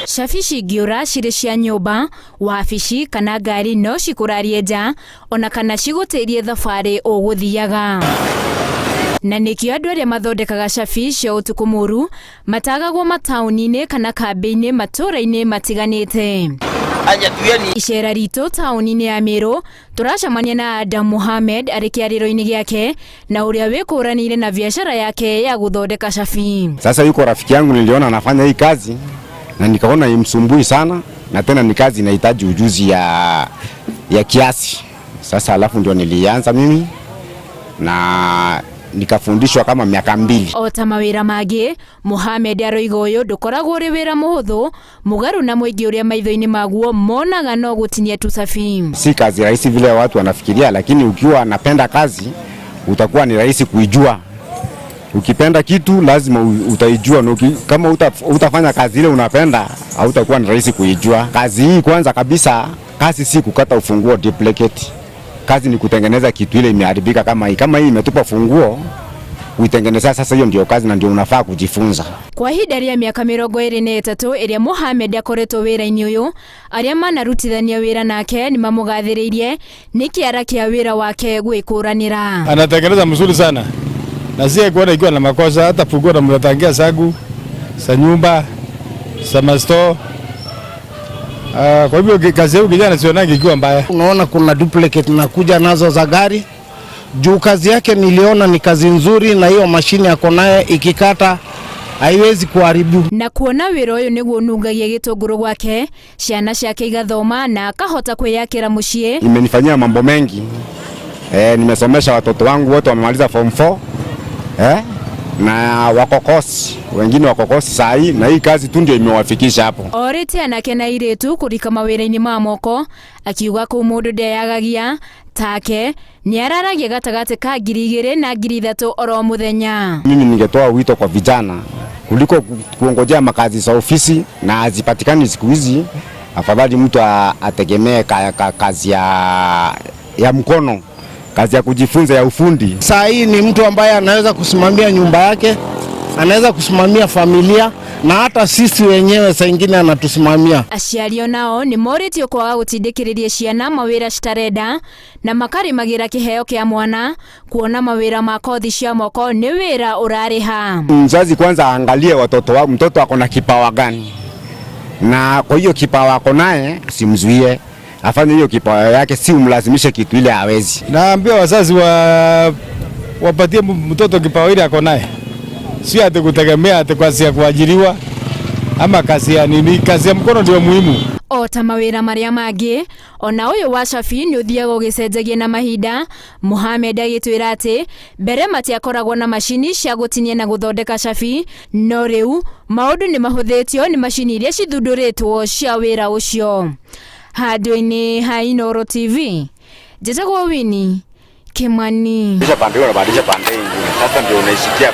Cabi cingĩũra cirĩ cia nyũmba, wabici kana ngari no cikũrarie nja ona kana cigũtĩrie thabarĩ ũgũthiaga. Na nĩkĩo andũ arĩa mathondekaga cabi cia ũtukũ mũru matagagwo mataũni-inĩ kana kambĩ-inĩ matũũra-inĩ matiganĩte. Icera ritũ taũni-inĩ ya Meru turacemania na Adam Mohamed arĩ kĩarĩro-inĩ gĩake na ũrĩa wĩkũranĩire na biashara yake ya gũthondeka cabi. Sasa yuko rafiki yangu niliona anafanya hii kazi na nikaona imsumbui sana na tena ni kazi inahitaji ujuzi ya kiasi. Sasa alafu ndio nilianza mimi na nikafundishwa kama miaka 2. Ota mawĩra mangĩ, Mohamed aroiga ũyũ ndũkoragwo ũrĩ wĩra mũhũthũ, mũgarũ na mũingĩ ũrĩa maitho-inĩ maguo monaga no gũtinia tu cabi. Si kazi rahisi vile watu wanafikiria, lakini ukiwa unapenda kazi utakuwa ni rahisi kuijua. Ukipenda kitu lazima utaijua, kama utafanya kazi ile unapenda hautakuwa ni rahisi kuijua. Kazi hii kwanza kabisa, kazi si kukata ufunguo duplicate. Kazi ni kutengeneza kitu ile imeharibika kama hii imetupa funguo kuitengeneza. Sasa hiyo ndio kazi na ndio unafaa kujifunza. Kwa ihinda rĩa mĩaka 23 ĩrĩa Mohamed akoretwo wĩra-inĩ ũyũ, arĩa manarutithania wĩra nake ni mamũgathĩrĩirie nĩ kĩara kĩa wĩra wake gwĩkũranĩra. Anatengeneza mzuri sana na sie kuona ikiwa na makosa, hata funguo na mnatangia sagu sa nyumba sa masto. Kwa hivyo kazi yake kijana sionangi ikiwa mbaya. Unaona kuna duplicate na kuja nazo za gari. Juu kazi yake niliona ni kazi nzuri na hiyo mashine yako naye ikikata haiwezi kuharibu. Na kuona wĩra ũyũ nĩguo nungagia gĩtũngũrũ gwake, ciana ciake igathoma na akahota kwĩyakĩra mũciĩ. Imenifanyia mambo mengi. Nimesomesha watoto wangu wote wamemaliza form 4. Na wakokosi, wengine wakokosi saa hii, na hii kazi tu ndio imewafikisha hapo. Orete anake na iretu kurika mawĩra-inĩ ma moko, akiuga ko mũndũ ndeyagagia take ni araragia gatagati ka 2,000 na 3,000 oro muthenya. Mimi ningetoa wito kwa vijana kuliko kuongojea makazi za ofisi na hazipatikani siku hizi, afadhali mtu ategemee kazi ya mkono, kazi ya kujifunza ya ufundi. Saa hii ni mtu ambaye anaweza kusimamia nyumba yake, anaweza kusimamia familia na hata sisi wenyewe saa nyingine anatusimamia. Aciari nao ni moritio kwaga gũtindĩkĩrĩria ciana mawĩra citarenda na makarimagira kĩheo kĩa mwana, kuona mawĩra ma kothi cia moko ni wĩra ũrarĩha. Mzazi kwanza aangalie mtoto ako na kipawa gani, na kwa hiyo kipawa ako naye simzuie afanye hiyo kipawa yake, si umlazimishe kitu ile hawezi. Naambia wazazi wapatie mtoto kipawa ile ako naye, si ati kutegemea ati kazi ya kuajiriwa ama kazi ya nini. Kazi ya mkono ndio muhimu. Ota mawĩra marĩa mangĩ, ona ũyũ wa cabi nĩ ũthiaga ũgĩcenjagia na mahinda. Mohamed agĩtwĩra atĩ mbere matiakoragwo na macini cia gũtinia na gũthondeka cabi, no rĩu maũndũ nĩ mahũthĩtio nĩ macini iria cithundũrĩtwo cia wĩra ũcio. Handũ-inĩ ha Inooro TV, njĩtagwo Winnie Kimani. Sasa ndio unaishikia